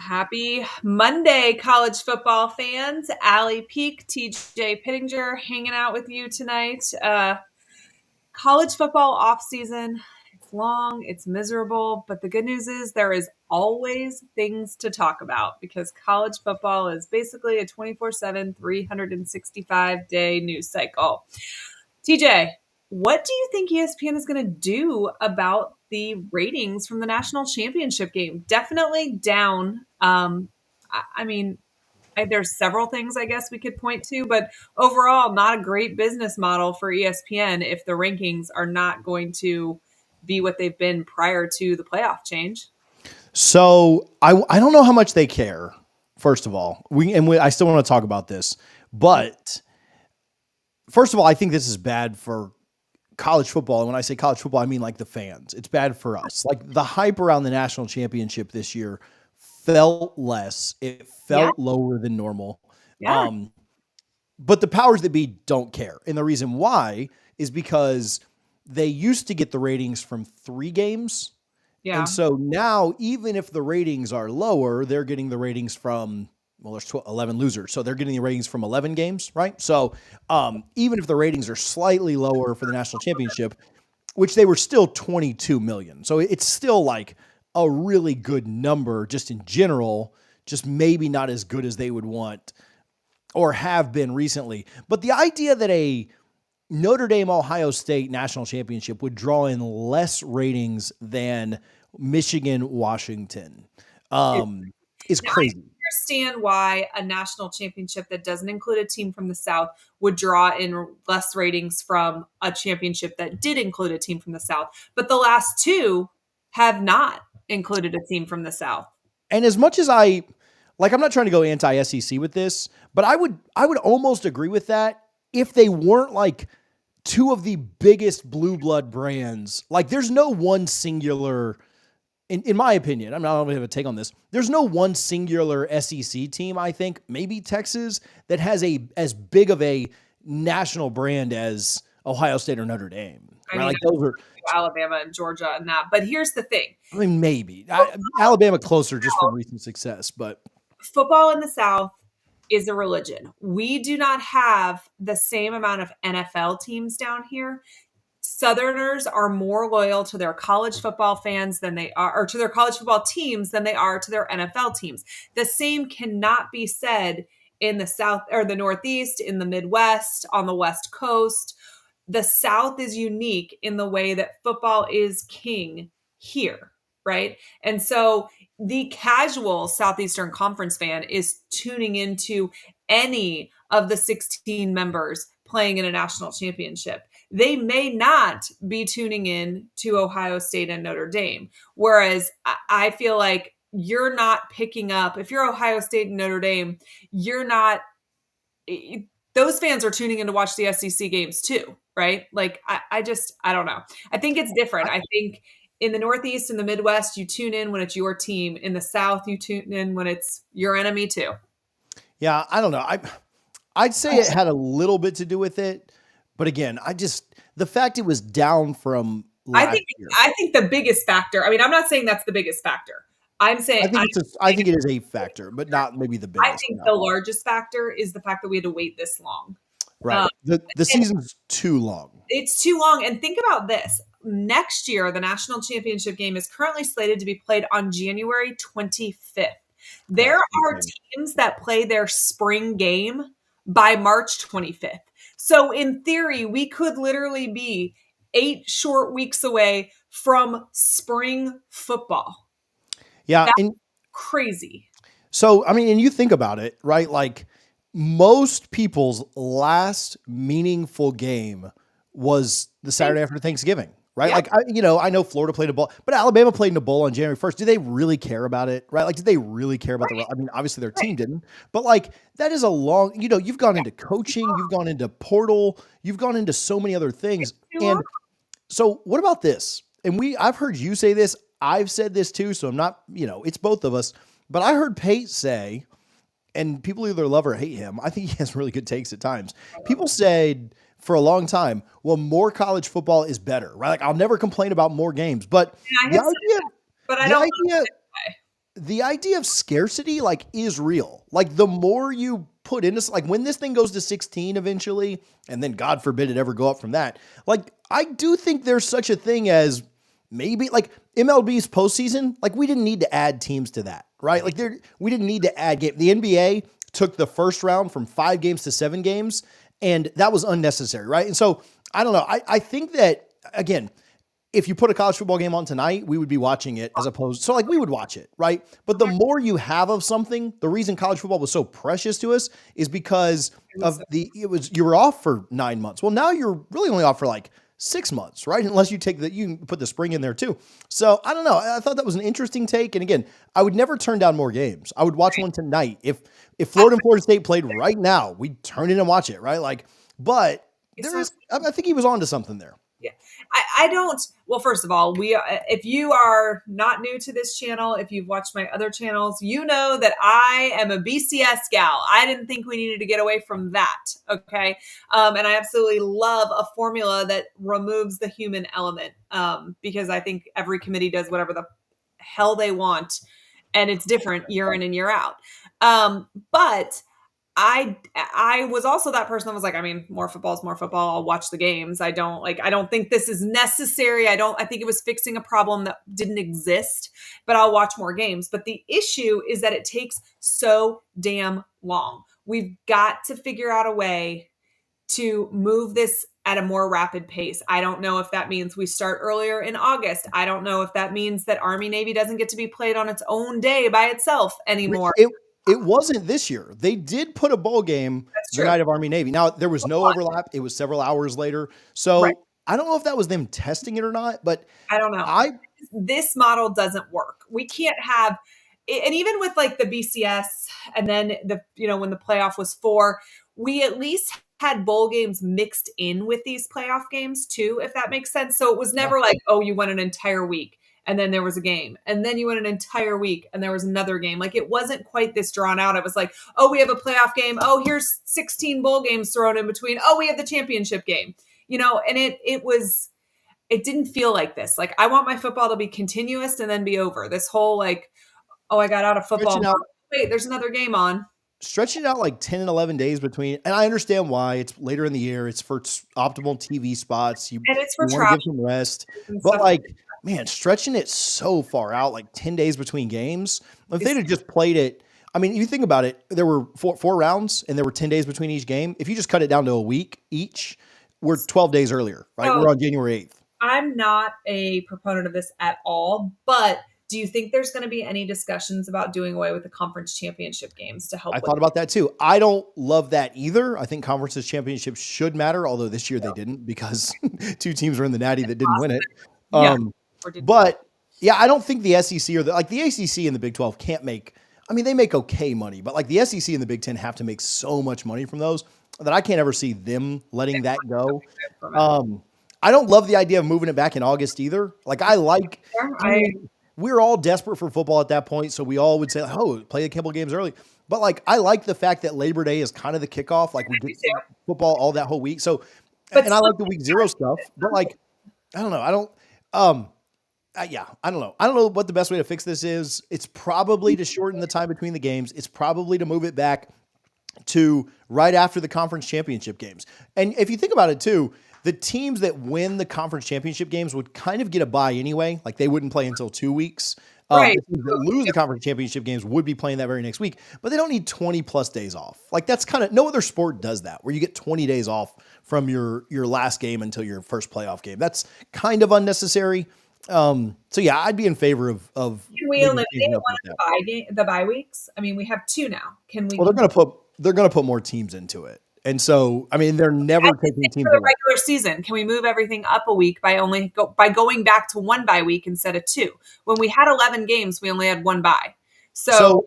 Happy Monday, college football fans. Allie Peak, TJ Pittinger hanging out with you tonight. College football off season. It's long, it's miserable, but the good news is there is always things to talk about because college football is basically a 24/7, 365-day news cycle. TJ, what do you think ESPN is going to do about the ratings from the national championship game? Definitely down. I mean, there's several things I guess we could point to, but overall, not a great business model for ESPN if the rankings are not going to be what they've been prior to the playoff change. So I don't know how much they care. First of all, I still want to talk about this, but first of all, I think this is bad for college football. And when I say college football, I mean like the fans. It's bad for us. Like the hype around the national championship this year felt less. It felt lower than normal. Yeah. But the powers that be don't care. And the reason why is because they used to get the ratings from 3 games. Yeah. And so now, even if the ratings are lower, they're getting the ratings from, well, there's 11 losers. So they're getting the ratings from 11 games, right? So even if the ratings are slightly lower for the national championship, which they were still 22 million. So it's still like a really good number just in general, just maybe not as good as they would want or have been recently. But the idea that a Notre Dame Ohio State national championship would draw in less ratings than Michigan Washington is crazy. I understand why a national championship that doesn't include a team from the South would draw in less ratings from a championship that did include a team from the South. But the last 2 have not included a team from the South. And as much as I'm not trying to go anti-SEC with this, but I would almost agree with that if they weren't like 2 of the biggest blue blood brands. Like there's no one singular, in my opinion, I'm not going to have a take on this. There's no one singular SEC team, I think, maybe Texas, that has as big of a national brand as Ohio State or Notre Dame. I mean, like those are Alabama and Georgia and that. But here's the thing. I mean, maybe. Alabama closer just from recent success, but football in the South is a religion. We do not have the same amount of NFL teams down here. Southerners are more loyal to their college football fans than they are, or to their college football teams than they are to their NFL teams. The same cannot be said in the South or the Northeast, in the Midwest, on the West Coast. The South is unique in the way that football is king here, right? And so the casual Southeastern Conference fan is tuning into any of the 16 members playing in a national championship. They may not be tuning in to Ohio State and Notre Dame. Whereas I feel like you're not picking up, if you're Ohio State and Notre Dame, you're not, those fans are tuning in to watch the SEC games too, right? Like, I don't know. I think it's different. I think in the Northeast and the Midwest, you tune in when it's your team. In the South, you tune in when it's your enemy too. Yeah, I don't know. I'd say it had a little bit to do with it. But again, the fact it was down from last year. I think the biggest factor, I mean, I'm not saying that's the biggest factor. I'm saying I think it is a factor, but not maybe the biggest. I think the largest factor is the fact that we had to wait this long. Right. The season's too long. It's too long. And think about this. Next year, the national championship game is currently slated to be played on January 25th. There are teams that play their spring game by March 25th. So in theory, we could literally be 8 short weeks away from spring football. Yeah. That's crazy. So, I mean, and you think about it, right? Like most people's last meaningful game was the Saturday after Thanksgiving, right? Yeah. Like, I know Florida played a bowl, but Alabama played in a bowl on January 1st. Do they really care about it, right? Like, did they really care about I mean, obviously their team didn't, but like that is a long, you've gone into coaching, you've gone into portal, you've gone into so many other things. And so what about this? And I've heard you say this, I've said this too, so I'm not, it's both of us, but I heard Pate say, and people either love or hate him, I think he has really good takes at times. People said for a long time, well, more college football is better, right? Like I'll never complain about more games, but the idea, the idea of scarcity like is real. Like the more you put into like when this thing goes to 16 eventually, and then God forbid it ever go up from that. Like I do think there's such a thing as maybe like MLB's postseason. Like we didn't need to add teams to that, right? Like we didn't need to add game. The NBA took the first round from 5 games to 7 games, and that was unnecessary, right? And so I don't know. I think that again, if you put a college football game on tonight, we would be watching it as opposed. So like we would watch it, right? But the more you have of something, the reason college football was so precious to us is because of you were off for 9 months. Well, now you're really only off for like 6 months, right? Unless you you can put the spring in there too. So I don't know. I thought that was an interesting take. And again, I would never turn down more games. I would watch one tonight. If Florida and Florida State played right now, we'd turn in and watch it, right? Like, but I think he was on to something there. Yeah. I don't, well, first of all, if you are not new to this channel, if you've watched my other channels, you know that I am a BCS gal. I didn't think we needed to get away from that. Okay. And I absolutely love a formula that removes the human element. Because I think every committee does whatever the hell they want, and it's different year in and year out. But I was also that person that was like, I mean, more football is more football. I'll watch the games. I don't think this is necessary. I think it was fixing a problem that didn't exist, but I'll watch more games. But the issue is that it takes so damn long. We've got to figure out a way to move this at a more rapid pace. I don't know if that means we start earlier in August. I don't know if that means that Army Navy doesn't get to be played on its own day by itself anymore. It wasn't this year. They did put a bowl game the night of Army Navy. Now, there was no overlap. It was several hours later. So I don't know if that was them testing it or not, but I don't know. This model doesn't work. We can't have, and even with like the BCS and then when the playoff was 4, we at least had bowl games mixed in with these playoff games too, if that makes sense. So it was never like, oh, you went an entire week and then there was a game, and then you went an entire week and there was another game. Like it wasn't quite this drawn out. It was like, oh, we have a playoff game. Oh, here's 16 bowl games thrown in between. Oh, we have the championship game, and it didn't feel like this. Like I want my football to be continuous and then be over. This whole like, oh, I got out of football. Wait, there's another game on. Stretching it out like 10 and 11 days between, and I understand why. It's later in the year. It's for optimal TV spots. And it's for travel. Give them rest. But like, man, stretching it so far out, like 10 days between games. If they'd have just played it, I mean, you think about it, there were four rounds and there were 10 days between each game. If you just cut it down to a week each, we're 12 days earlier, right? We're on January 8th. I'm not a proponent of this at all, but do you think there's going to be any discussions about doing away with the conference championship games to help? I thought about that too. I don't love that either. I think conferences championships should matter, although this year they didn't because 2 teams were in the Natty that didn't win it. But yeah, I don't think the SEC or the ACC and the Big 12 can't make, I mean, they make okay money, but like the SEC and the Big 10 have to make so much money from those that I can't ever see them letting that go. I don't love the idea of moving it back in August either. Like we're all desperate for football at that point. So we all would say, oh, play a couple games early. But like, I like the fact that Labor Day is kind of the kickoff. Like we get football all that whole week. So, and I like the week 0 stuff, but like, I don't know. I don't know. I don't know what the best way to fix this is. It's probably to shorten the time between the games. It's probably to move it back to right after the conference championship games. And if you think about it too, the teams that win the conference championship games would kind of get a bye anyway. Like they wouldn't play until 2 weeks. Right. The teams that lose the conference championship games would be playing that very next week, but they don't need 20 plus days off. Like that's kind of, no other sport does that where you get 20 days off from your last game until your first playoff game. That's kind of unnecessary. So yeah, I'd be in favor of. Can we eliminate one of the bye weeks? I mean, we have 2 now. Can we? Well, they're gonna put more teams into it, and so I mean, they're never taking teams for the regular season. Can we move everything up a week by going back to 1 bye week instead of 2? When we had 11 games, we only had 1 bye. So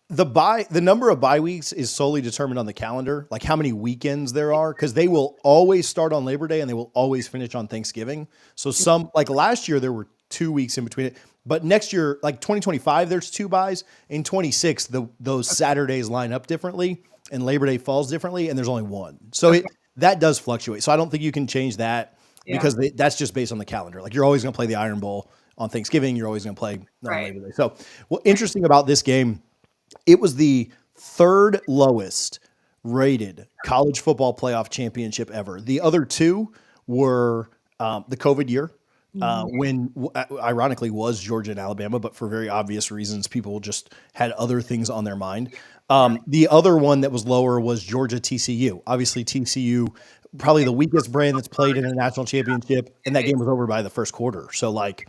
the number of bye weeks is solely determined on the calendar, like how many weekends there are, because they will always start on Labor Day and they will always finish on Thanksgiving. So like last year, there were 2 weeks in between it, but next year, like 2025, there's 2 byes. In 26, those Saturdays line up differently and Labor Day falls differently, and there's only 1. So that does fluctuate. So I don't think you can change that because that's just based on the calendar. Like you're always going to play the Iron Bowl on Thanksgiving. You're always going to play on Right. Labor Day. So, what interesting about this game, it was the third lowest rated college football playoff championship ever. The other two were the COVID year, when ironically was Georgia and Alabama, but for very obvious reasons, people just had other things on their mind. The other one that was lower was Georgia TCU. Obviously, TCU, probably the weakest brand that's played in a national championship, and that game was over by the first quarter. So, like,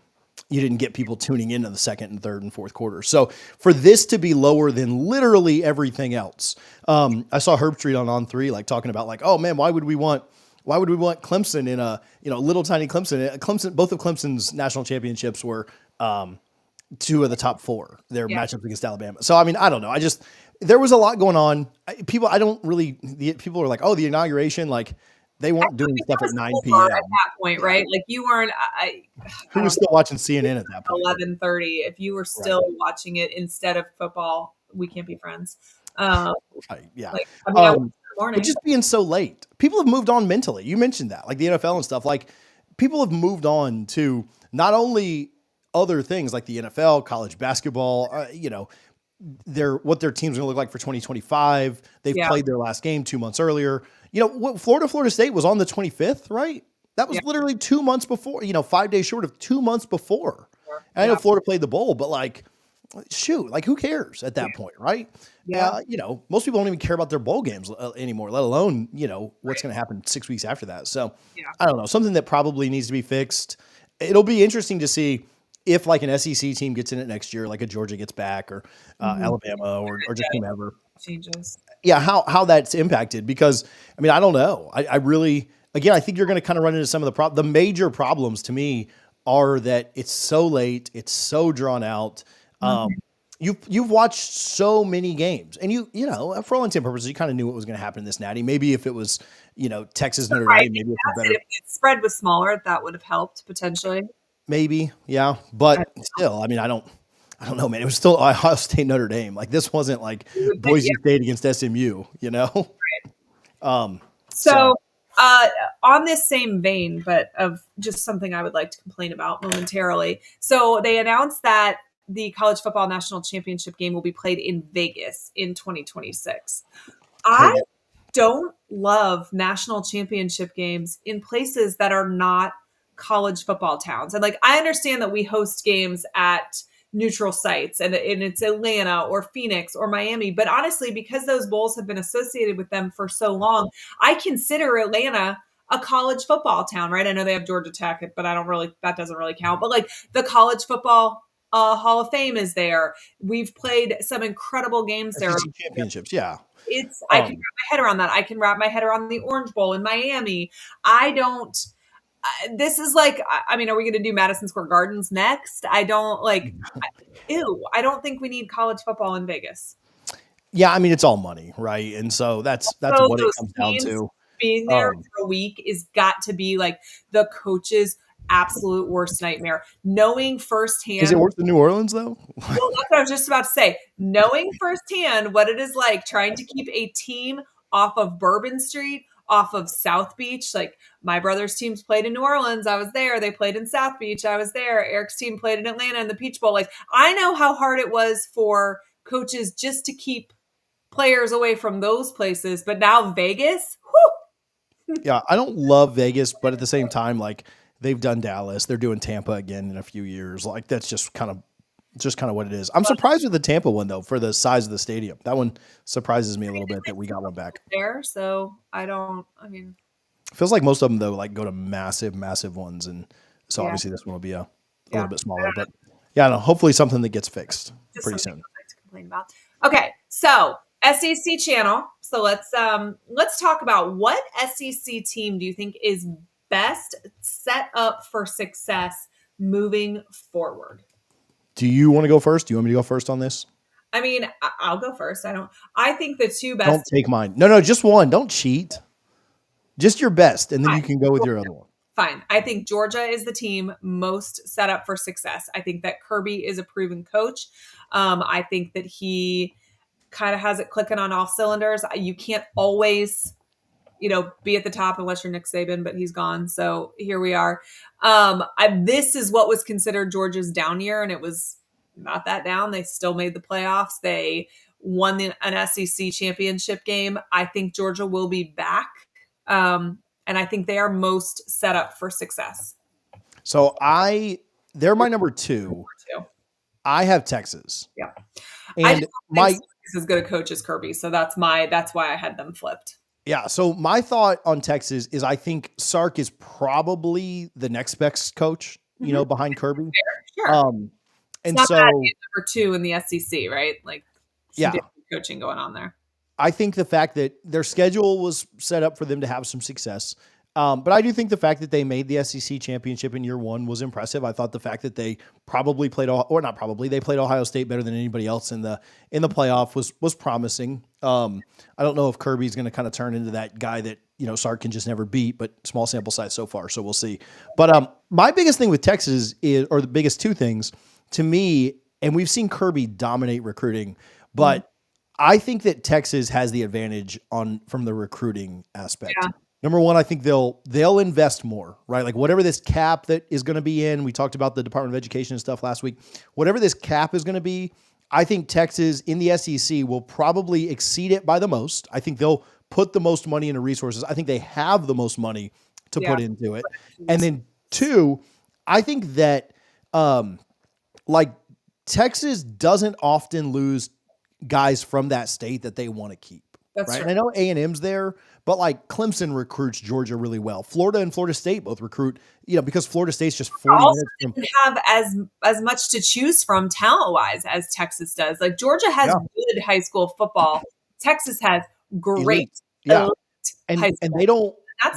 you didn't get people tuning into the second and third and fourth quarter. So for this to be lower than literally everything else, I saw Herb Street on On3 like talking about like, oh man, why would we want Clemson in a little tiny Clemson? Both of Clemson's national championships were two of the top four. Their matchups against Alabama. So I mean, I don't know. There was a lot going on. People are like, oh, the inauguration, like. They weren't doing stuff at 9 p.m. at that point, right? Like you weren't. Who was still watching CNN at that point? 11:30. If you were still watching it instead of football, we can't be friends. Right, yeah. Like, I mean, I was in the morning. But just being so late, people have moved on mentally. You mentioned that, like the NFL and stuff. Like people have moved on to not only other things like the NFL, college basketball. What their team's going to look like for 2025. They've played their last game 2 months earlier. Florida State was on the 25th, right? That was literally 2 months before, 5 days short of 2 months before. And I know Florida played the bowl, but like, shoot, like who cares at that point, right? Yeah. Most people don't even care about their bowl games anymore, let alone, what's going to happen 6 weeks after that. So I don't know, something that probably needs to be fixed. It'll be interesting to see if like an SEC team gets in it next year, like a Georgia gets back or Alabama or just whomever. Changes. Yeah, how that's impacted, because I mean, I don't know. I really, again, I think you're going to kind of run into some of the major problems to me are that it's so late, it's so drawn out. You've watched so many games, and for all intents and purposes, you kind of knew what was going to happen in this natty. Maybe if it was, Texas Notre Dame, maybe it's better. If the spread was smaller, that would have helped potentially. Maybe, yeah, but still, I mean, I don't know, man. It was still Ohio State Notre Dame. Like this wasn't like Boise State against SMU, Right. On this same vein, but of just something I would like to complain about momentarily. So they announced that the college football national championship game will be played in Vegas in 2026. I don't love national championship games in places that are not college football towns. And like, I understand that we host games at neutral sites and it's Atlanta or Phoenix or Miami. But honestly, because those bowls have been associated with them for so long, I consider Atlanta a college football town, right? I know they have Georgia Tech, but that doesn't really count. But like the college football Hall of Fame is there. We've played some incredible games there. Championships, yeah. I can wrap my head around that. I can wrap my head around the Orange Bowl in Miami. This is like, I mean, are we going to do Madison Square Gardens next? I don't think we need college football in Vegas. Yeah, I mean, it's all money, right? And so that's what it comes down to. Being there for a week is got to be like the coach's absolute worst nightmare. Knowing firsthand. Is it worse than New Orleans, though? Well, that's what I was just about to say. Knowing firsthand what it is like trying to keep a team off of Bourbon Street, off of South Beach. Like my brother's teams played in New Orleans. I was there. They played in South Beach. I was there. Eric's team played in Atlanta in the Peach Bowl. Like I know how hard it was for coaches just to keep players away from those places. But now Vegas, whew. Yeah, I don't love Vegas, but at the same time, like they've done Dallas, they're doing Tampa again in a few years. Like that's just kind of what it is. I'm surprised with the Tampa one though, for the size of the stadium. That one surprises me a little bit that we got one back there. So feels like most of them though, like go to massive ones. And so obviously this one will be a little bit smaller, but hopefully something that gets fixed pretty soon. To complain about. Okay. So SEC channel. So let's talk about what SEC team do you think is best set up for success moving forward? Do you want to go first? Do you want me to go first on this? I mean, I'll go first. I think the two best. Don't take mine. No, just one. Don't cheat. Just your best, and then you can go with your other one. Fine. I think Georgia is the team most set up for success. I think that Kirby is a proven coach. I think that he kind of has it clicking on all cylinders. You can't always be at the top unless you're Nick Saban, but he's gone. So here we are. This is what was considered Georgia's down year, and it was not that down. They still made the playoffs. They won an SEC championship game. I think Georgia will be back. And I think they are most set up for success. So they're my number two. I have Texas. Yeah. And is as good a coach as Kirby. So that's why I had them flipped. Yeah. So my thought on Texas is I think Sark is probably the next best coach, behind Kirby. Sure. And it's not so bad number 2 in the SEC, right? Like, coaching going on there. I think the fact that their schedule was set up for them to have some success. But I do think the fact that they made the SEC championship in year 1 was impressive. I thought the fact that they probably played, or not probably, they played Ohio State better than anybody else in the playoff was promising. I don't know if Kirby's going to kind of turn into that guy that, Sark can just never beat, but small sample size so far, so we'll see. But my biggest thing with Texas or the biggest 2 things to me, and we've seen Kirby dominate recruiting, but I think that Texas has the advantage from the recruiting aspect. Yeah. Number 1, I think they'll invest more, right? Like whatever this cap that is going to be in, we talked about the Department of Education and stuff last week. Whatever this cap is going to be, I think Texas in the SEC will probably exceed it by the most. I think they'll put the most money into resources. I think they have the most money to put into it. And then 2, I think that Texas doesn't often lose guys from that state that they want to keep. That's right. True. And I know A&M's there, but Clemson recruits Georgia really well. Florida and Florida State both recruit, because Florida State's just 40 also minutes from. Have as much to choose from talent-wise as Texas does. Like Georgia has good high school football. Texas has great elite high school. And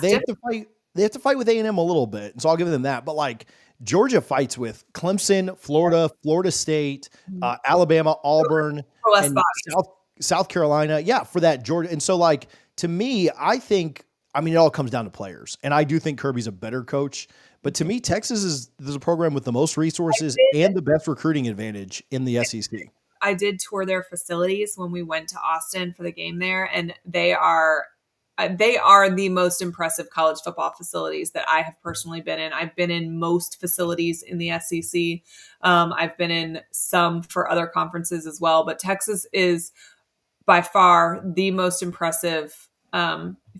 they have to fight with A&M a little bit. And so I'll give them that. But Georgia fights with Clemson, Florida, Florida State, Alabama, Auburn, and South Carolina. Yeah, for that Georgia. And so to me, I think, it all comes down to players. And I do think Kirby's a better coach. But to me, Texas is a program with the most resources and the best recruiting advantage in the SEC. I did tour their facilities when we went to Austin for the game there, and they are the most impressive college football facilities that I have personally been in. I've been in most facilities in the SEC. I've been in some for other conferences as well, but Texas is by far the most impressive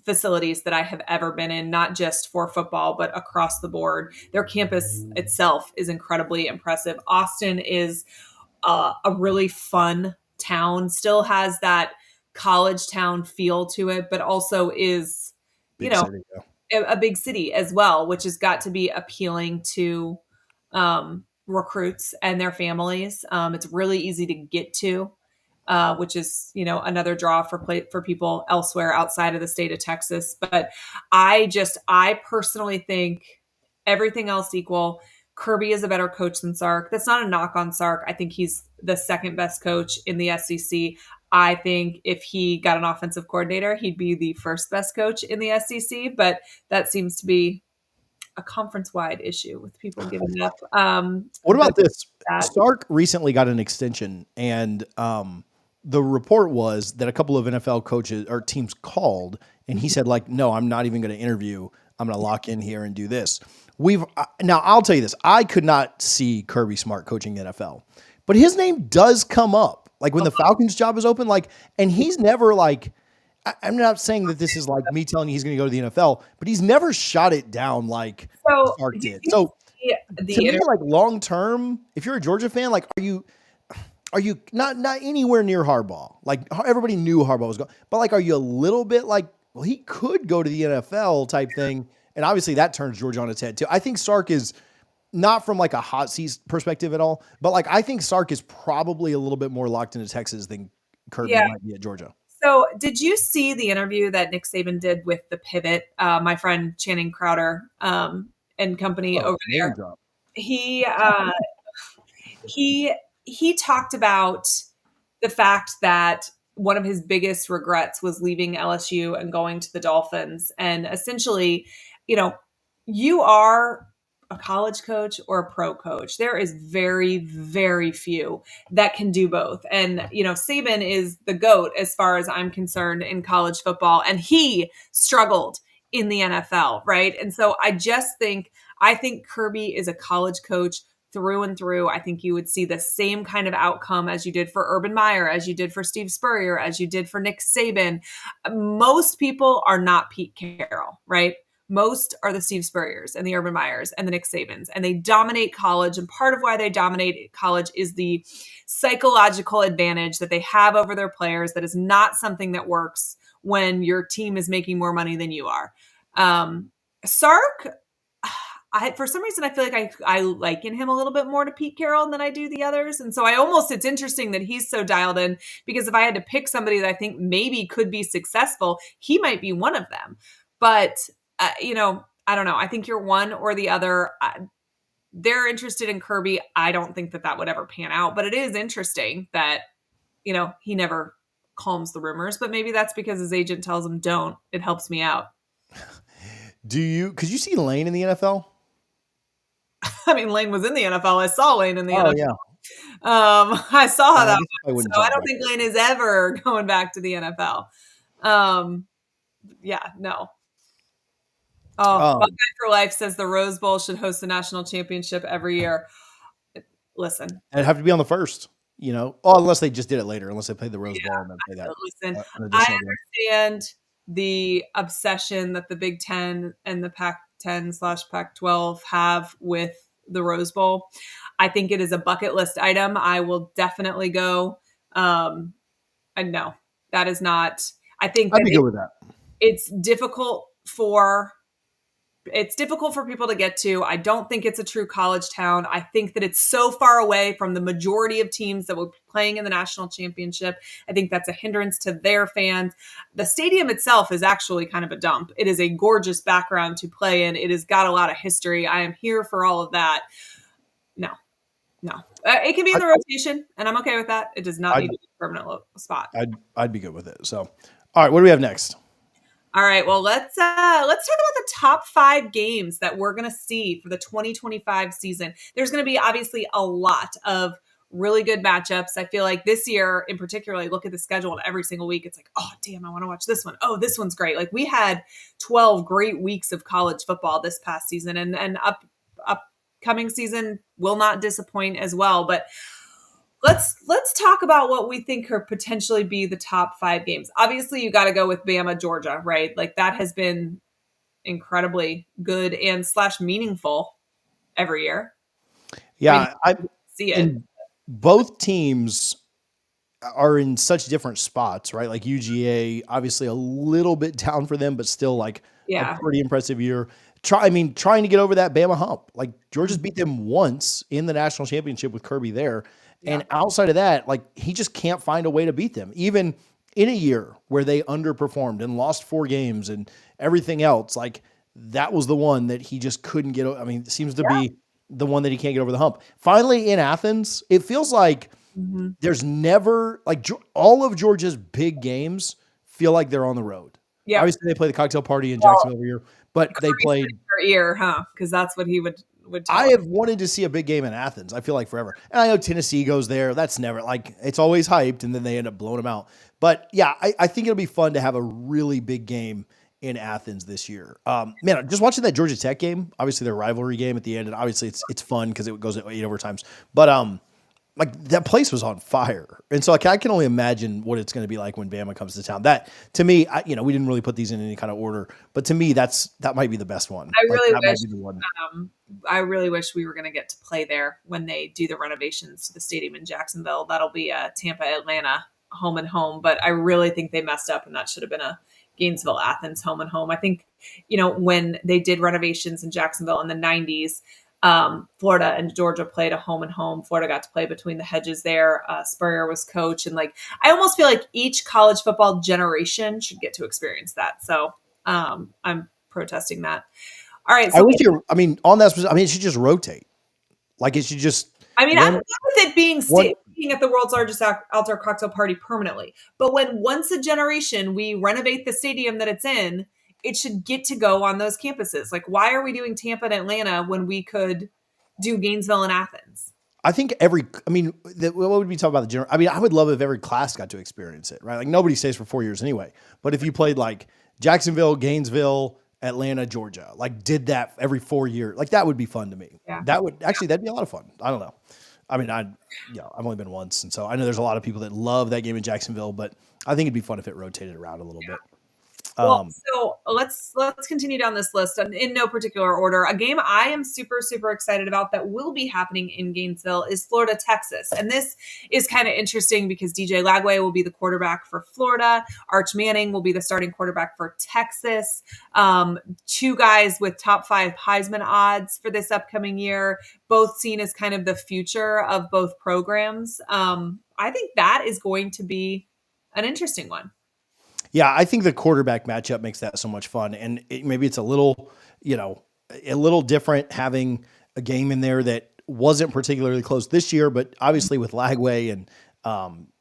facilities that I have ever been in, not just for football, but across the board. Their campus itself is incredibly impressive. Austin is a really fun town, still has that college town feel to it, but also is, a big city as well, which has got to be appealing to recruits and their families. It's really easy to get to, which is, another draw for people elsewhere outside of the state of Texas. But I personally think, everything else equal, Kirby is a better coach than Sark. That's not a knock on Sark. I think he's the second best coach in the SEC. I think if he got an offensive coordinator, he'd be the first best coach in the SEC, but that seems to be a conference-wide issue with people giving up. What about this? Sark recently got an extension, and the report was that a couple of NFL coaches or teams called, and he said, no, I'm not even going to interview. I'm going to lock in here and do this. Now I'll tell you this. I could not see Kirby Smart coaching the NFL, but his name does come up. When the Falcons job is open, and he's never I'm not saying that this is me telling you he's going to go to the NFL, but he's never shot it down Sark did. So to me, long term, if you're a Georgia fan, are you not anywhere near Harbaugh? Everybody knew Harbaugh was going, but are you a little bit well, he could go to the NFL type thing, and obviously that turns Georgia on its head too. I think Sark is not from a hot seat perspective at all, but I think Sark is probably a little bit more locked into Texas than Kirby might be at Georgia. So did you see the interview that Nick Saban did with the Pivot, my friend Channing Crowder and company over there? He talked about the fact that one of his biggest regrets was leaving LSU and going to the Dolphins. And essentially, you are a college coach or a pro coach. There is very, very few that can do both. And, Saban is the GOAT as far as I'm concerned in college football. And he struggled in the NFL, right? And so I think Kirby is a college coach through and through. I think you would see the same kind of outcome as you did for Urban Meyer, as you did for Steve Spurrier, as you did for Nick Saban. Most people are not Pete Carroll, right? Most are the Steve Spurriers and the Urban Meyers and the Nick Sabans, and they dominate college. And part of why they dominate college is the psychological advantage that they have over their players. That is not something that works when your team is making more money than you are. Sark, for some reason, I feel like I liken him a little bit more to Pete Carroll than I do the others. And so it's interesting that he's so dialed in, because if I had to pick somebody that I think maybe could be successful, he might be one of them. But, I don't know. I think you're one or the other. They're interested in Kirby. I don't think that would ever pan out, but it is interesting that, he never calms the rumors, but maybe that's because his agent tells him don't. It helps me out. Could you see Lane in the NFL? I mean, Lane was in the NFL. I saw Lane in the NFL. Yeah. I saw how that went. So I don't think Lane is ever going back to the NFL. Yeah, no. Buckeye for Life says the Rose Bowl should host the national championship every year. Listen. It'd have to be on the first, unless they just did it later, unless they played the Rose Bowl and then play that. Listen, I understand the obsession that the Big Ten and the Pac-10/Pac-12 have with the Rose Bowl. I think it is a bucket list item. I will definitely go. And no, that is not. I think I'd be good with that. It's difficult for people to get to. I don't think it's a true college town. I think that it's so far away from the majority of teams that will be playing in the national championship. I think that's a hindrance to their fans. The stadium itself is actually kind of a dump. It is a gorgeous background to play in. It has got a lot of history. I am here for all of that. No. It can be in the rotation, and I'm okay with that. It does not need to be a permanent spot. I'd be good with it. So, all right, what do we have next? All right, well, let's talk about the top 5 games that we're going to see for the 2025 season. There's going to be obviously a lot of really good matchups. I feel like this year in particular, I look at the schedule and every single week it's like, oh, damn, I want to watch this one. Oh, this one's great. Like we had 12 great weeks of college football this past season, and upcoming season will not disappoint as well. But Let's talk about what we think could potentially be the top 5 games. Obviously, you got to go with Bama, Georgia, right? Like that has been incredibly good and / meaningful every year. Yeah, I see it. Both teams are in such different spots, right? Like UGA, obviously a little bit down for them, but still like a pretty impressive year. Trying to get over that Bama hump. Like Georgia's beat them once in the national championship with Kirby there. And outside of that, like he just can't find a way to beat them. Even in a year where they underperformed and lost 4 games and everything else, like that was the one that he just couldn't get. I mean, it seems to be the one that he can't get over the hump. Finally, in Athens, it feels like there's never like all of Georgia's big games feel like they're on the road. Yeah, obviously they play the cocktail party in Jacksonville every year, but they played per year, huh? Because that's what he would. I have wanted to see a big game in Athens. I feel like forever. And I know Tennessee goes there. That's never like, it's always hyped and then they end up blowing them out. But yeah, I think it'll be fun to have a really big game in Athens this year. Man, just watching that Georgia Tech game, obviously their rivalry game at the end, and obviously it's fun because it goes at 8 overtimes. But like that place was on fire. And so like, I can only imagine what it's going to be like when Bama comes to town. That to me, we didn't really put these in any kind of order, but to me, that might be the best one. I really wish we were going to get to play there when they do the renovations to the stadium in Jacksonville. That'll be Tampa, Atlanta, home and home. But I really think they messed up, and that should have been a Gainesville, Athens, home and home. I think, when they did renovations in Jacksonville in the 90s, Florida and Georgia played a home and home. Florida got to play between the hedges there. Spurrier was coach. And like, I almost feel like each college football generation should get to experience that. So I'm protesting that. All right. So on that, it should just rotate. Like it should just. I'm good with it being at the world's largest outdoor cocktail party permanently. But when once a generation we renovate the stadium that it's in, it should get to go on those campuses. Like, why are we doing Tampa and Atlanta when we could do Gainesville and Athens? I think what would we talk about the general? I mean, I would love if every class got to experience it, right? Like nobody stays for 4 years anyway. But if you played like Jacksonville, Gainesville, Atlanta, Georgia, like did that every 4 years, like that would be fun to me. Yeah. That'd be a lot of fun. I don't know. I mean, I've only been once. And so I know there's a lot of people that love that game in Jacksonville, but I think it'd be fun if it rotated around a little bit. Well, so let's continue down this list in no particular order. A game I am super, super excited about that will be happening in Gainesville is Florida, Texas. And this is kind of interesting because DJ Lagway will be the quarterback for Florida. Arch Manning will be the starting quarterback for Texas. Two guys with top 5 Heisman odds for this upcoming year, both seen as kind of the future of both programs. I think that is going to be an interesting one. Yeah, I think the quarterback matchup makes that so much fun. And maybe it's a little different having a game in there that wasn't particularly close this year, but obviously with Lagway and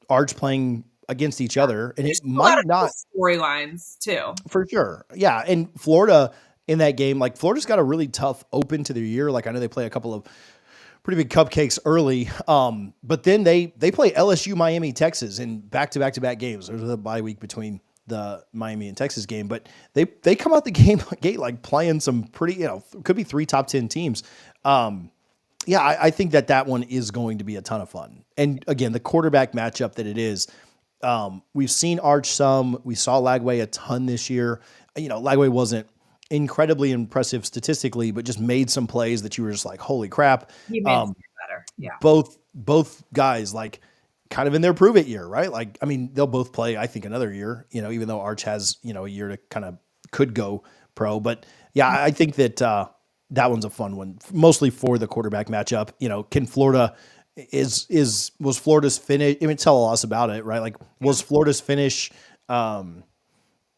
Arch playing against each other, and it might not storylines too. For sure. Yeah. And Florida in that game, like Florida's got a really tough open to their year. Like I know they play a couple of pretty big cupcakes early. But then they play LSU, Miami, Texas in back-to-back games. There's a bye week between the Miami and Texas game, but they come out the gate like playing some pretty, could be 3 top 10 teams. I think that one is going to be a ton of fun. And again, the quarterback matchup that it is, we've seen Arch some, we saw Lagway a ton this year. Lagway wasn't incredibly impressive statistically, but just made some plays that you were just like, holy crap. He made some better. Yeah. Both guys like kind of in their prove it year, right? Like, I mean, they'll both play, I think, another year, even though Arch has, a year to kind of could go pro. But yeah, I think that that one's a fun one, mostly for the quarterback matchup. Can Florida was Florida's finish? I mean, tell us about it, right? Like, was Florida's finish, were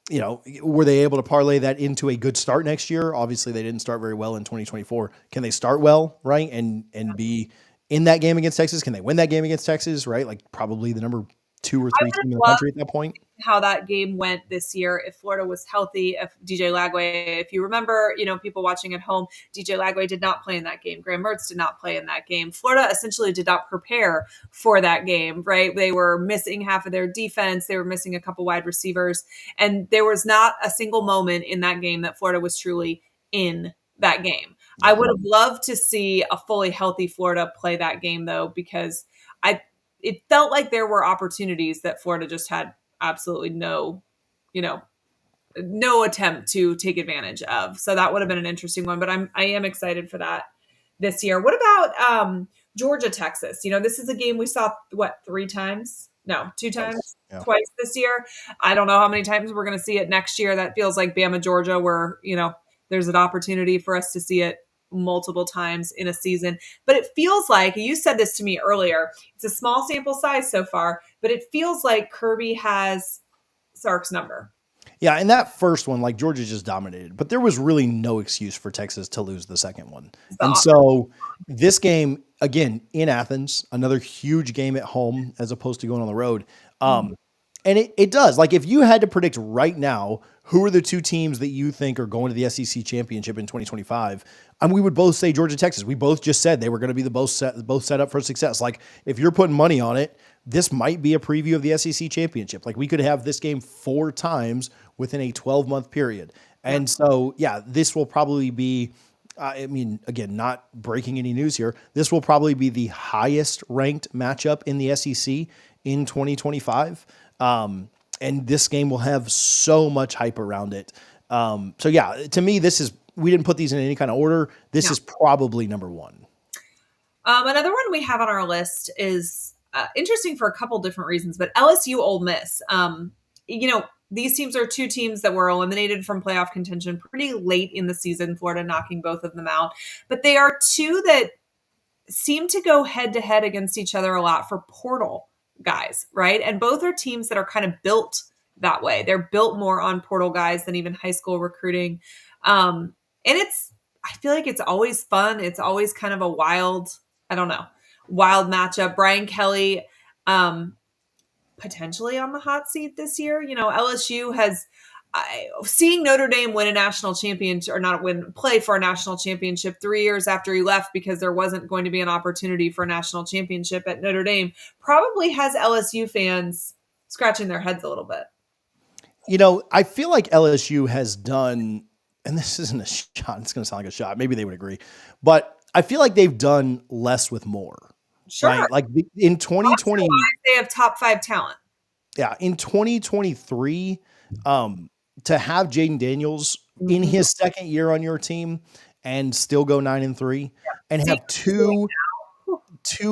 they able to parlay that into a good start next year? Obviously they didn't start very well in 2024. Can they start well, right? And be in that game against Texas? Can they win that game against Texas, right? Like probably the number 2 or 3 team in the country at that point. How that game went this year, if Florida was healthy, if DJ Lagway, if you remember, people watching at home, DJ Lagway did not play in that game. Graham Mertz did not play in that game. Florida essentially did not prepare for that game, right? They were missing half of their defense. They were missing a couple wide receivers. And there was not a single moment in that game that Florida was truly in that game. I would have loved to see a fully healthy Florida play that game, though, because it felt like there were opportunities that Florida just had absolutely no attempt to take advantage of. So that would have been an interesting one, but I am excited for that this year. What about Georgia, Texas? This is a game we saw 3 times? No, 2 times, twice this year. I don't know how many times we're going to see it next year. That feels like Bama, Georgia, where, there's an opportunity for us to see it multiple times in a season. But it feels like, you said this to me earlier, it's a small sample size so far, but it feels like Kirby has Sark's number. Yeah, and that first one, like Georgia just dominated, but there was really no excuse for Texas to lose the second one. And so this game, again, in Athens, another huge game at home as opposed to going on the road. And it does. Like if you had to predict right now, who are the 2 teams that you think are going to the SEC championship in 2025? And we would both say Georgia, Texas. We both just said they were going to be both set up for success. Like if you're putting money on it, this might be a preview of the SEC championship. Like we could have this game 4 times within a 12-month period. And so, yeah, this will probably be, again, not breaking any news here. This will probably be the highest ranked matchup in the SEC in 2025. And this game will have so much hype around it. So yeah, to me, we didn't put these in any kind of order. This is probably number 1. Another one we have on our list is interesting for a couple different reasons, but LSU Ole Miss. These teams are 2 teams that were eliminated from playoff contention pretty late in the season, Florida knocking both of them out. But they are 2 that seem to go head to head against each other a lot for portal guys, right? And both are teams that are kind of built that way. They're built more on portal guys than even high school recruiting. And I feel like it's always fun. It's always kind of a wild matchup. Brian Kelly, potentially on the hot seat this year. LSU has seeing Notre Dame win a national championship, or not win, play for a national championship 3 years after he left because there wasn't going to be an opportunity for a national championship at Notre Dame, probably has LSU fans scratching their heads a little bit. I feel like LSU has done, and this isn't a shot, it's going to sound like a shot. Maybe they would agree, but I feel like they've done less with more. Sure. Right? Like in 2020, they have top 5 talent. Yeah, in 2023, to have Jaden Daniels in his second year on your team and still go 9-3, and have two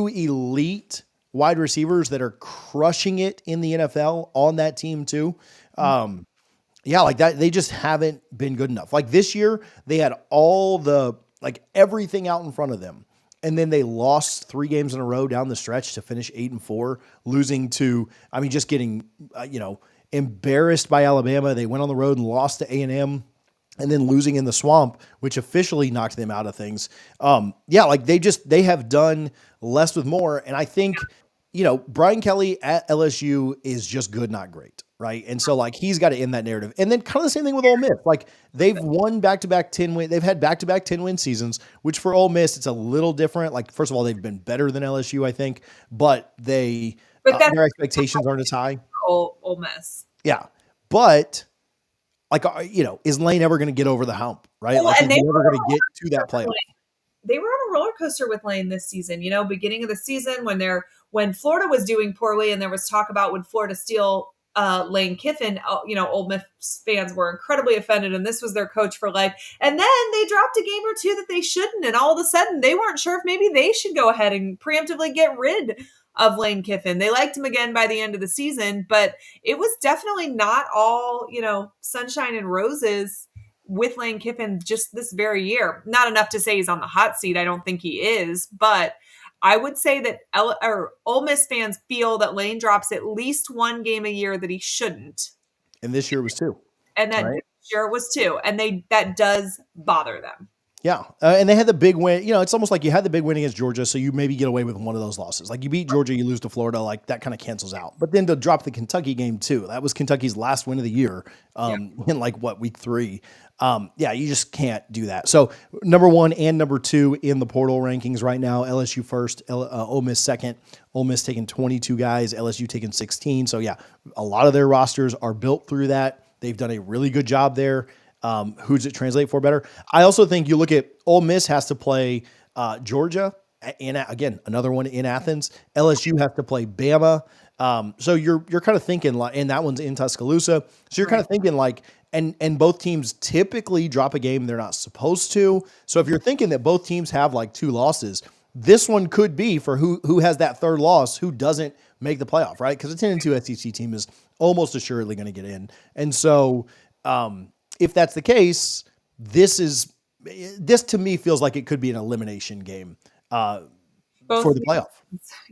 elite wide receivers that are crushing it in the NFL on that team too. Like that, they just haven't been good enough. Like this year, they had everything out in front of them. And then they lost 3 games in a row down the stretch to finish 8-4, losing to, just getting, embarrassed by Alabama. They went on the road and lost to A&M, and then losing in the Swamp, which officially knocked them out of things. They have done less with more. And I think, Brian Kelly at LSU is just good, not great. Right. And so he's got to end that narrative. And then kind of the same thing with Ole Miss. They've won back-to-back 10-win. They've had back-to-back 10-win seasons, which for Ole Miss, it's a little different. First of all, they've been better than LSU, I think, but their expectations aren't as high. Ole Miss. Yeah. But is Lane ever going to get over the hump? Right. Well, is he ever going to get to that playoff? They were on a roller coaster with Lane this season, beginning of the season when Florida was doing poorly and there was talk about would Florida steal Lane Kiffin, Ole Miss fans were incredibly offended, and this was their coach for life. And then they dropped a game or two that they shouldn't, and all of a sudden they weren't sure if maybe they should go ahead and preemptively get rid of Lane Kiffin. They liked him again by the end of the season, but it was definitely not all, sunshine and roses with Lane Kiffin just this very year. Not enough to say he's on the hot seat. I don't think he is, but I would say that Ole Miss fans feel that Lane drops at least 1 game a year that he shouldn't. And this year was 2. And then this year was 2. And that does bother them. Yeah. And they had the big win. It's almost like you had the big win against Georgia, so you maybe get away with one of those losses. You beat Georgia, you lose to Florida, that kind of cancels out. But then to drop the Kentucky game too, that was Kentucky's last win of the year in week 3. You just can't do that. So number 1 and number 2 in the portal rankings right now, LSU first, Ole Miss second. Ole Miss taking 22 guys, LSU taking 16. So a lot of their rosters are built through that. They've done a really good job there. Who does it translate for better? I also think you look at Ole Miss has to play Georgia, and again, another one in Athens. LSU has to play Bama. So you're kind of thinking, and that one's in Tuscaloosa. So you're kind of thinking and both teams typically drop a game they're not supposed to. So if you're thinking that both teams have 2 losses, this one could be for who has that third loss, who doesn't make the playoff, right? Because a 10-2 SEC team is almost assuredly going to get in. And so, if that's the case, this to me feels like it could be an elimination game for the playoff.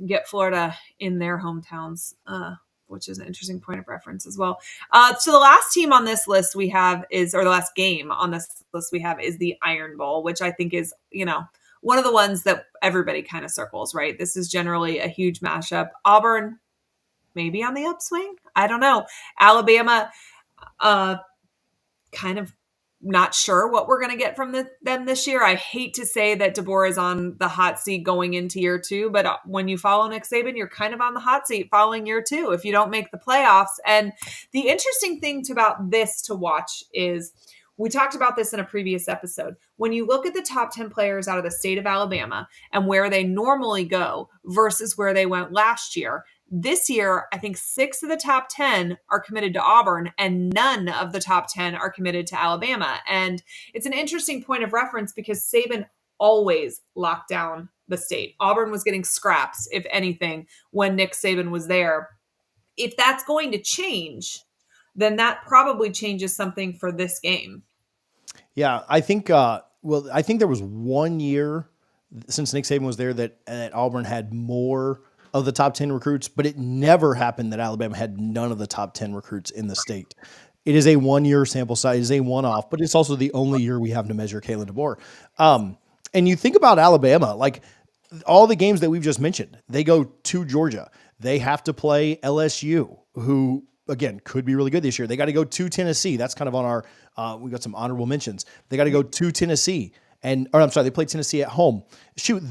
Get Florida in their hometowns, which is an interesting point of reference as well. So the last team on this list we have the last game on this list we have is the Iron Bowl, which I think is, one of the ones that everybody kind of circles, right? This is generally a huge mashup. Auburn, maybe on the upswing. I don't know. Alabama, kind of not sure what we're going to get from them this year. I hate to say that DeBoer is on the hot seat going into year 2, but when you follow Nick Saban, you're kind of on the hot seat following year 2 if you don't make the playoffs. And the interesting thing about this to watch is we talked about this in a previous episode. When you look at the top 10 players out of the state of Alabama and where they normally go versus where they went last year, this year, I think 6 of the top 10 are committed to Auburn and none of the top 10 are committed to Alabama. And it's an interesting point of reference because Saban always locked down the state. Auburn was getting scraps, if anything, when Nick Saban was there. If that's going to change, then that probably changes something for this game. Yeah, I think, I think there was 1 year since Nick Saban was there that Auburn had more of the top 10 recruits, but it never happened that Alabama had none of the top 10 recruits in the state. It is a 1-year sample size, it is a one-off, but it's also the only year we have to measure Kalen DeBoer. And you think about Alabama, all the games that we've just mentioned, they go to Georgia. They have to play LSU, who again, could be really good this year. They got to go to Tennessee. That's kind of on our, we got some honorable mentions. They got to go to Tennessee. Or I'm sorry, they played Tennessee at home. Shoot,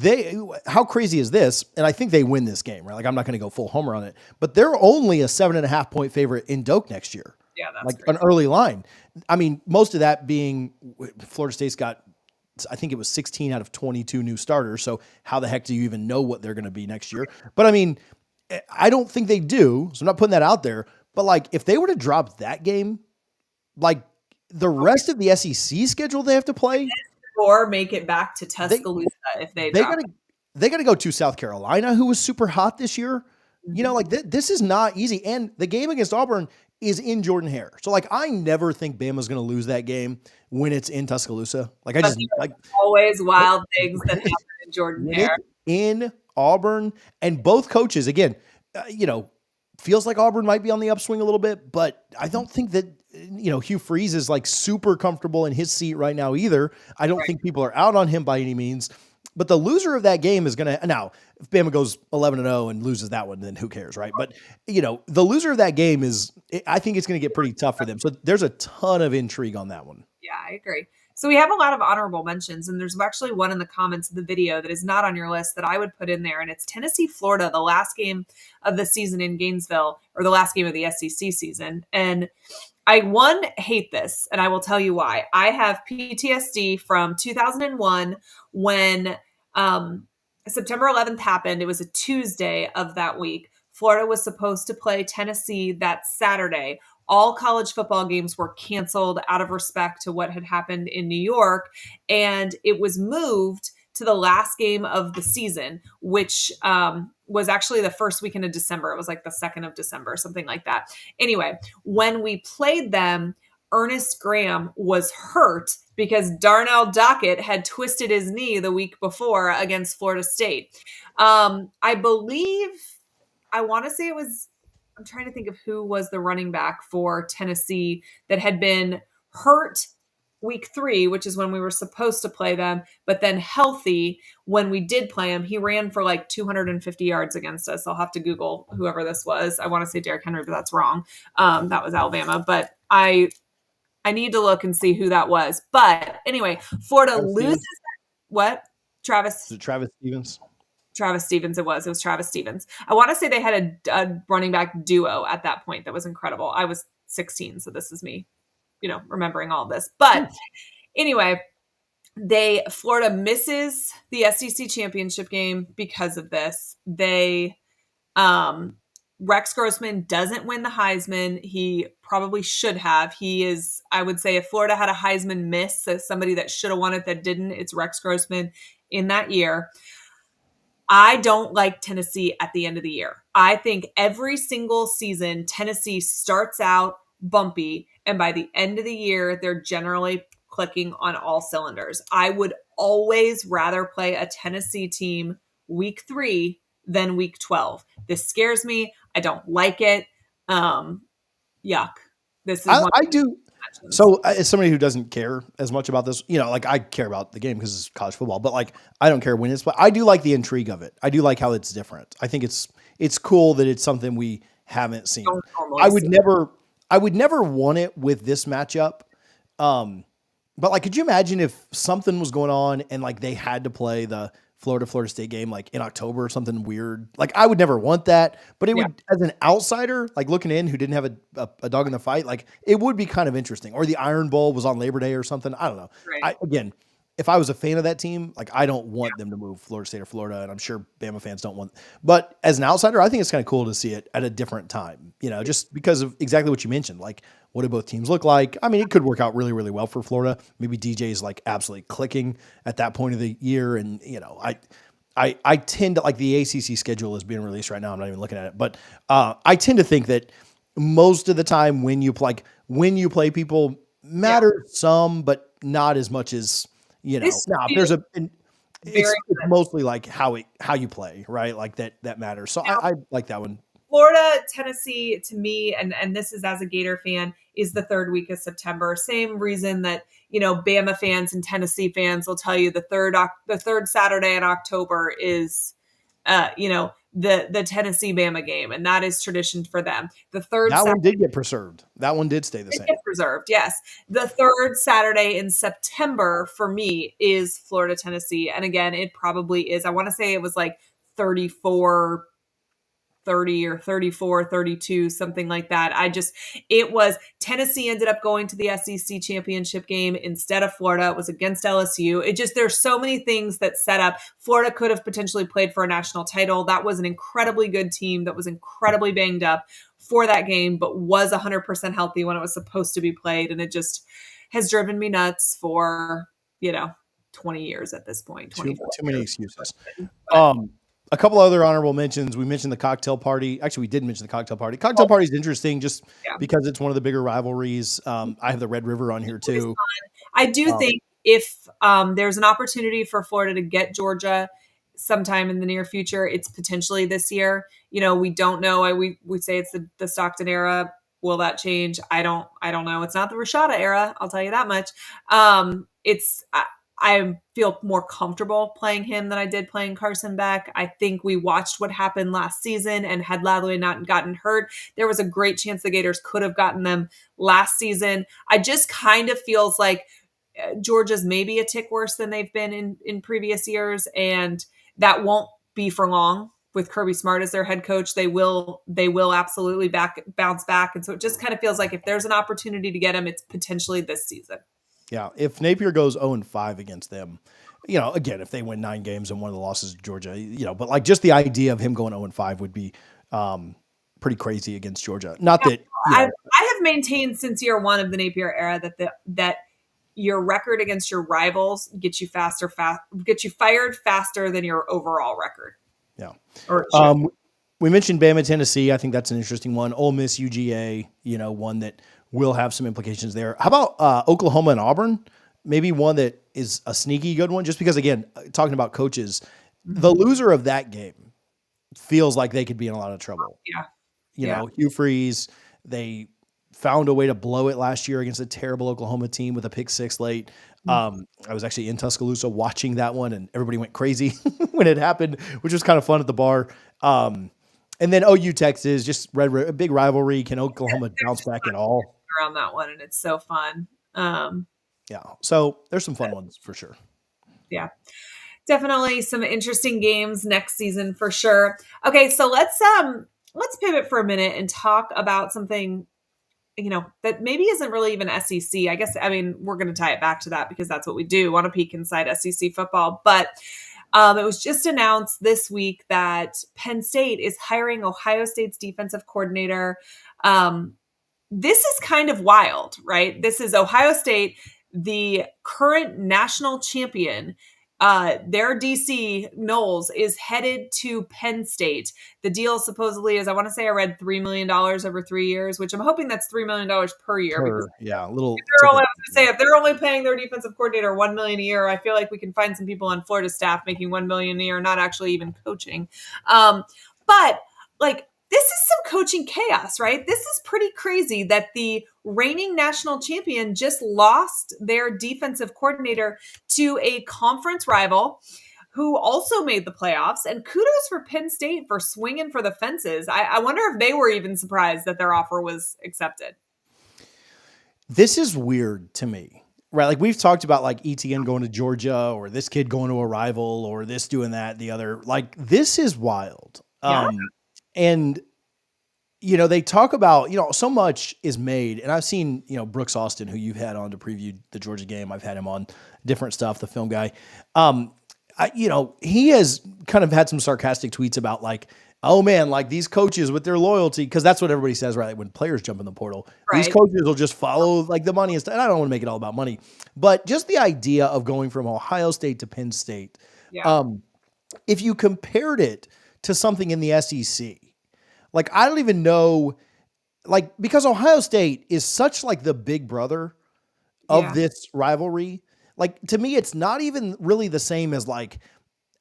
how crazy is this? And I think they win this game, right? Like, I'm not going to go full homer on it, but they're only a 7.5 point favorite in Doak next year. Yeah, that's like crazy. An early line. I mean, most of that being Florida State's got, I think it was 16 out of 22 new starters. So how the heck do you even know what they're going to be next year? But I mean, I don't think they do. So I'm not putting that out there. But like, if they were to drop that game, like the rest of the SEC schedule they have to play, or make it back to Tuscaloosa if they drop. They got to go to South Carolina, who was super hot this year. You know, like this is not easy. And the game against Auburn is in Jordan-Hare. So like, I never think Bama's going to lose that game when it's in Tuscaloosa. Like, I just like always wild things that happen in Jordan-Hare. In Auburn, and both coaches, again, feels like Auburn might be on the upswing a little bit, but I don't think that, Hugh Freeze is like super comfortable in his seat right now either. I don't think people are out on him by any means, but the loser of that game is going to, now if Bama goes 11-0 and loses that one, then who cares, right? But the loser of that game I think it's going to get pretty tough for them. So there's a ton of intrigue on that one. Yeah, I agree. So we have a lot of honorable mentions, and there's actually one in the comments of the video that is not on your list that I would put in there, and it's Tennessee, Florida, the last game of the season in Gainesville, or the last game of the SEC season. And I, hate this, and I will tell you why. I have PTSD from 2001 when September 11th happened. It was a Tuesday of that week. Florida was supposed to play Tennessee that Saturday. All college football games were canceled out of respect to what had happened in New York. And it was moved to the last game of the season, which was actually the first weekend of December. It was like the 2nd of December, something like that. Anyway, when we played them, Ernest Graham was hurt because Darnell Dockett had twisted his knee the week before against Florida State. I believe, I want to say it was, I'm trying to think of who was the running back for Tennessee that had been hurt week 3, which is when we were supposed to play them, but then healthy when we did play him. He ran for like 250 yards against us. I'll have to Google whoever this was. I want to say Derrick Henry, but that's wrong. That was Alabama, but I need to look and see who that was. But anyway, Florida loses. What? Travis? Is it Travis Stevens? Travis Stevens. It was Travis Stevens. I want to say they had a running back duo at that point that was incredible. I was 16, so this is me, remembering all of this. But anyway, Florida misses the SEC championship game because of this. Rex Grossman doesn't win the Heisman. He probably should have. I would say if Florida had a Heisman miss, so somebody that should have won it that didn't, it's Rex Grossman in that year. I don't like Tennessee at the end of the year. I think every single season, Tennessee starts out bumpy, and by the end of the year, they're generally clicking on all cylinders. I would always rather play a Tennessee team week 3 than week 12. This scares me. I don't like it. Yuck. This is I do. So as somebody who doesn't care as much about this, like I care about the game because it's college football, but like I don't care when it's, but I do like the intrigue of it. I do like how it's different. I think it's cool that it's something we haven't seen. I would never want it with this matchup. But like, could you imagine if something was going on and like they had to play the Florida State game like in October or something weird? Like I would never want that, but it would, as an outsider, like looking in who didn't have a dog in the fight, like it would be kind of interesting. Or the Iron Bowl was on Labor Day or something. I don't know. Right. Again, if I was a fan of that team, like I don't want them to move Florida State or Florida, and I'm sure Bama fans don't want. But as an outsider, I think it's kind of cool to see it at a different time, just because of exactly what you mentioned. Like, what do both teams look like? I mean, it could work out really, really well for Florida. Maybe DJ is like absolutely clicking at that point of the year, and I tend to like the ACC schedule is being released right now. I'm not even looking at it, but I tend to think that most of the time when you play people matter some, but not as much as. It's mostly like how you play, right? Like that matters. So I like that one. Florida, Tennessee, to me, and this is as a Gator fan, is the 3rd week of September. Same reason that, Bama fans and Tennessee fans will tell you the third Saturday in October is, the Tennessee Bama game, and that is tradition for them. The third That one Saturday did get preserved. That one did stay the it same. gets preserved, yes. The third Saturday in September for me is Florida Tennessee, and again, it probably is. I want to say it was like 34-30 or 34-32, something like that. It was Tennessee ended up going to the SEC championship game instead of Florida. It was against LSU. There's so many things that set up. Florida could have potentially played for a national title. That was an incredibly good team that was incredibly banged up for that game, but was 100% healthy when it was supposed to be played. And it just has driven me nuts for, 20 years at this point. Too 24 many years. excuses. But A couple other honorable mentions. We mentioned the cocktail party. Actually, we did mention the cocktail party. Cocktail party is interesting just yeah. because it's one of the bigger rivalries. I have the Red River on here too. I do think if there's an opportunity for Florida to get Georgia sometime in the near future, it's potentially this year. We don't know. We say it's the Stockton era. Will that change? I don't know. It's not the Rashada era. I'll tell you that much. I feel more comfortable playing him than I did playing Carson Beck. I think we watched what happened last season, and had Ladley not gotten hurt, there was a great chance the Gators could have gotten them last season. I just kind of feels like Georgia's maybe a tick worse than they've been in previous years, and that won't be for long. With Kirby Smart as their head coach, they will absolutely bounce back. And so it just kind of feels like if there's an opportunity to get him, it's potentially this season. Yeah, if Napier goes 0-5 against them, again, if they win 9 games and one of the losses to Georgia, but like just the idea of him going 0-5 would be pretty crazy against Georgia. Not that I have maintained since year one of the Napier era that your record against your rivals gets you fired faster than your overall record. Yeah. We mentioned Bama, Tennessee. I think that's an interesting one. Ole Miss, UGA, one that will have some implications there. How about Oklahoma and Auburn? Maybe one that is a sneaky good one, just because, again, talking about coaches, the loser of that game feels like they could be in a lot of trouble. Yeah. Hugh Freeze, they found a way to blow it last year against a terrible Oklahoma team with a pick 6 late. I was actually in Tuscaloosa watching that one, and everybody went crazy when it happened, which was kind of fun at the bar. And then OU Texas, just a big rivalry. Can Oklahoma bounce back at all? Around that one, and it's so fun. Yeah, so there's some fun ones for sure. Yeah, definitely some interesting games next season for sure. Okay, so let's pivot for a minute and talk about something that maybe isn't really even SEC. I guess, we're going to tie it back to that because that's what we do, want to peek inside SEC football. But it was just announced this week that Penn State is hiring Ohio State's defensive coordinator. This is kind of wild, right? This is Ohio State, the current national champion. Their DC Knowles is headed to Penn State. The deal supposedly is, I want to say I read $3 million over 3 years, which I'm hoping that's $3 million per year. A little. If they're only paying their defensive coordinator $1 million a year, I feel like we can find some people on Florida staff making $1 million a year, not actually even coaching. But like, this is some coaching chaos, right? This is pretty crazy that the reigning national champion just lost their defensive coordinator to a conference rival who also made the playoffs. And kudos for Penn State for swinging for the fences. I wonder if they were even surprised that their offer was accepted. This is weird to me, right? Like we've talked about like ETN going to Georgia or this kid going to a rival or this doing that, the other. Like this is wild. Yeah. And, they talk about, so much is made. And I've seen, Brooks Austin, who you've had on to preview the Georgia game. I've had him on different stuff, the film guy. He has kind of had some sarcastic tweets about like, oh man, like these coaches with their loyalty, because that's what everybody says, right? When players jump in the portal, right, these coaches will just follow like the money and stuff. And I don't want to make it all about money, but just the idea of going from Ohio State to Penn State. Yeah. If you compared it to something in the SEC, like, I don't even know, like, because Ohio State is such like the big brother of this rivalry. Like, to me, it's not even really the same as like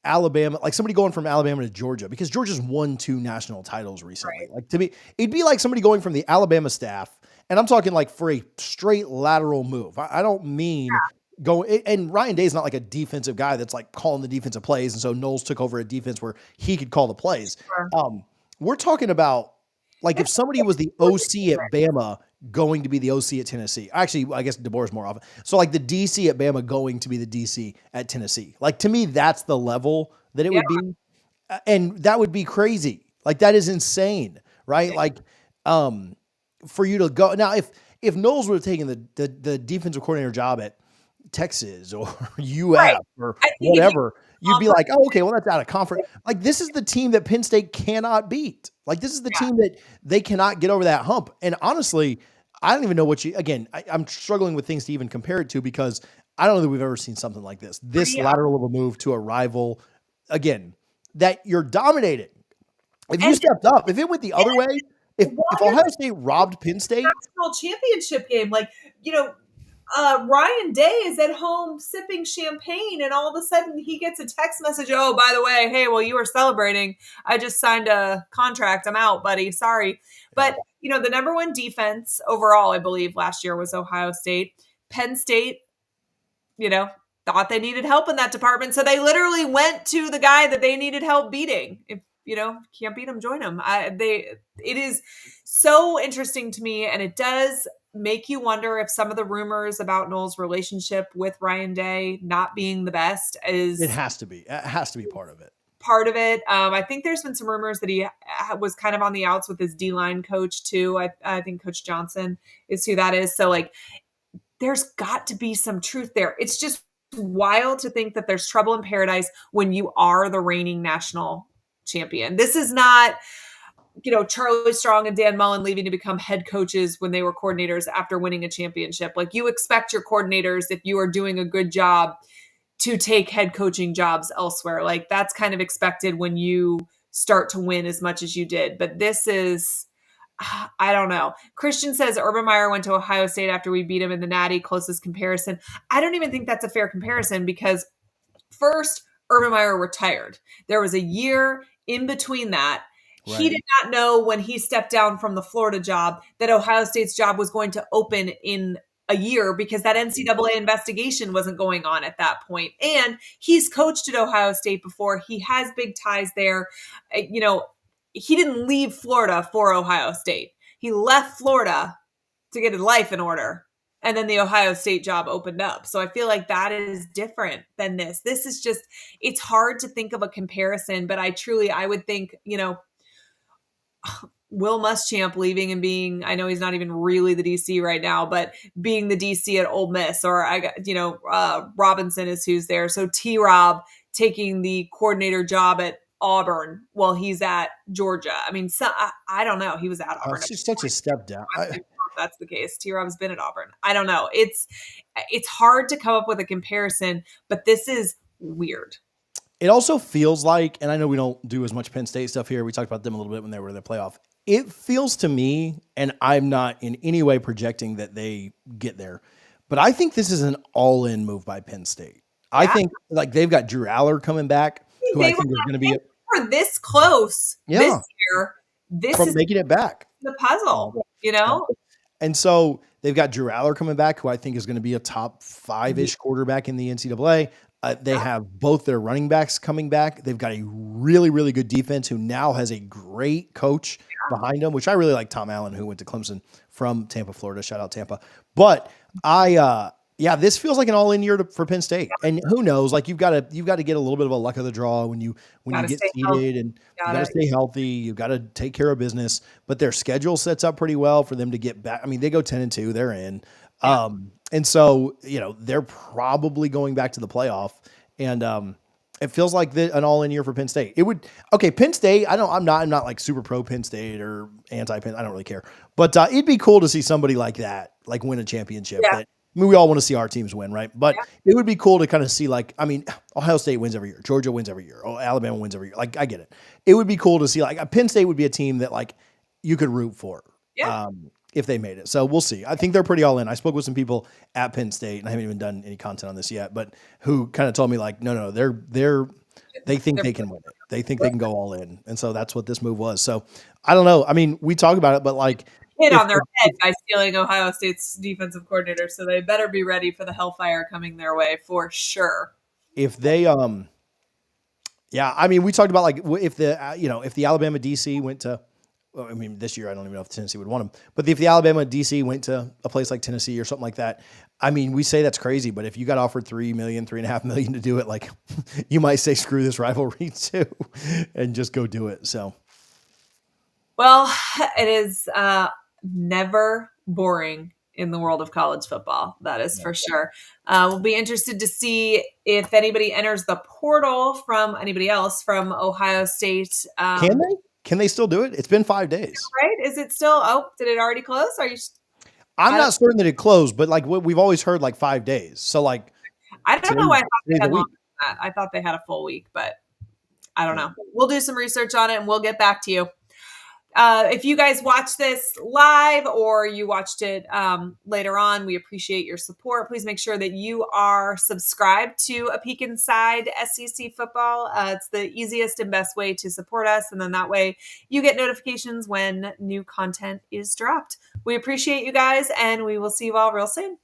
Alabama, like somebody going from Alabama to Georgia, because Georgia's won 2 national titles recently. Right. Like to me, it'd be like somebody going from the Alabama staff, and I'm talking like for a straight lateral move. I don't mean go, and Ryan Day's not like a defensive guy that's like calling the defensive plays. And so Knowles took over a defense where he could call the plays. Sure. We're talking about like if It's somebody was the OC at Bama going to be the OC at Tennessee. Actually, I guess DeBoer's more often. So like the DC at Bama going to be the DC at Tennessee. Like to me, that's the level that it yeah, would be. And that would be crazy. Like that is insane, right? Like, for you to go now, if Knowles would have taken the defensive coordinator job at Texas or right. UF or I think if you whatever, you'd be like, oh, okay, well, that's out of conference. Like, this is the team that Penn State cannot beat. Like, this is the team that they cannot get over that hump. And honestly, I don't even know what I'm struggling with things to even compare it to because I don't know that we've ever seen something like this. This lateral of a move to a rival, again, that you're dominating. If you stepped up, if it went the other way, if Ohio State robbed Penn State, national championship game, like, Ryan Day is at home sipping champagne, and all of a sudden he gets a text message. Oh, by the way, hey, well, you were celebrating. I just signed a contract. I'm out, buddy. Sorry. But, the number one defense overall, I believe, last year was Ohio State. Penn State, thought they needed help in that department. So they literally went to the guy that they needed help beating. If, can't beat them, join them. It is so interesting to me, and it does make you wonder if some of the rumors about Knowles' relationship with Ryan Day not being the best is. It has to be. It has to be part of it. I think there's been some rumors that he was kind of on the outs with his D-line coach too. I think Coach Johnson is who that is. So like, there's got to be some truth there. It's just wild to think that there's trouble in paradise when you are the reigning national champion. This is not, Charlie Strong and Dan Mullen leaving to become head coaches when they were coordinators after winning a championship. Like, you expect your coordinators, if you are doing a good job, to take head coaching jobs elsewhere. Like, that's kind of expected when you start to win as much as you did. But this is, I don't know. Christian says Urban Meyer went to Ohio State after we beat him in the Natty. Closest comparison. I don't even think that's a fair comparison because first, Urban Meyer retired. There was a year in between that. Right. He did not know when he stepped down from the Florida job that Ohio State's job was going to open in a year because that NCAA investigation wasn't going on at that point. And he's coached at Ohio State before. He has big ties there. He didn't leave Florida for Ohio State. He left Florida to get his life in order. And then the Ohio State job opened up. So I feel like that is different than this. This is just, it's hard to think of a comparison, but I would think, Will Muschamp leaving and being, I know he's not even really the DC right now, but being the DC at Ole Miss, or Robinson is who's there. So T-Rob taking the coordinator job at Auburn while he's at Georgia. I mean, I don't know. He was at Auburn. It's just such a step down. That's the case. T-Rob's been at Auburn. I don't know. It's hard to come up with a comparison, but this is weird. It also feels like, and I know we don't do as much Penn State stuff here. We talked about them a little bit when they were in the playoff. It feels to me, and I'm not in any way projecting that they get there, but I think this is an all-in move by Penn State. Yeah. I think like they've got Drew Aller coming back, who I think is going to be this close this year. This from is making it back. The puzzle, And so they've got Drew Aller coming back, who I think is going to be a top 5-ish quarterback in the NCAA. They have both their running backs coming back. They've got a really, really good defense who now has a great coach behind them, which I really like Tom Allen, who went to Clemson from Tampa, Florida. Shout out Tampa. But this feels like an all-in year for Penn State. And who knows, like you've got to get a little bit of a luck of the draw when you get seeded, and you got to stay healthy. You've got to take care of business. But their schedule sets up pretty well for them to get back. I mean, they go 10-2, they're in. Yeah. And so, they're probably going back to the playoff, and it feels like an all-in year for Penn State. Penn State, I'm not like super pro Penn State or anti-Penn. I don't really care, but it'd be cool to see somebody like that, like win a championship. Yeah. We all want to see our teams win, right? But it would be cool to kind of see, like, Ohio State wins every year. Georgia wins every year. Alabama wins every year. Like, I get it. It would be cool to see, like, Penn State would be a team that, like, you could root for. Yeah. If they made it. So we'll see. I think they're pretty all in. I spoke with some people at Penn State, and I haven't even done any content on this yet, but who kind of told me like, no, they think they can win it. They think they can go all in. And so that's what this move was. So I don't know. I mean, we talk about it, but like, hit if on their head by stealing Ohio State's defensive coordinator. So they better be ready for the hellfire coming their way for sure. if they yeah, I mean, we talked about like if the if the Alabama DC went to, well, I mean, this year I don't even know if Tennessee would want them, but if the Alabama DC went to a place like Tennessee or something like that, I mean, we say that's crazy, but if you got offered $3.5 million to do it, like you might say screw this rivalry too, and just go do it. So, well, it is never boring in the world of college football. That is for sure. We'll be interested to see if anybody enters the portal from anybody else from Ohio State. can they? Can they still do it? It's been 5 days. Right? Is it still? Oh, did it already close? Are you? I'm not certain that it closed, but like we've always heard, like 5 days. So like, I don't know why I thought they had longer than that. I thought they had a full week, but I don't know. We'll do some research on it and we'll get back to you. If you guys watch this live or you watched it later on, we appreciate your support. Please make sure that you are subscribed to A Peek Inside SEC Football. It's the easiest and best way to support us. And then that way you get notifications when new content is dropped. We appreciate you guys and we will see you all real soon.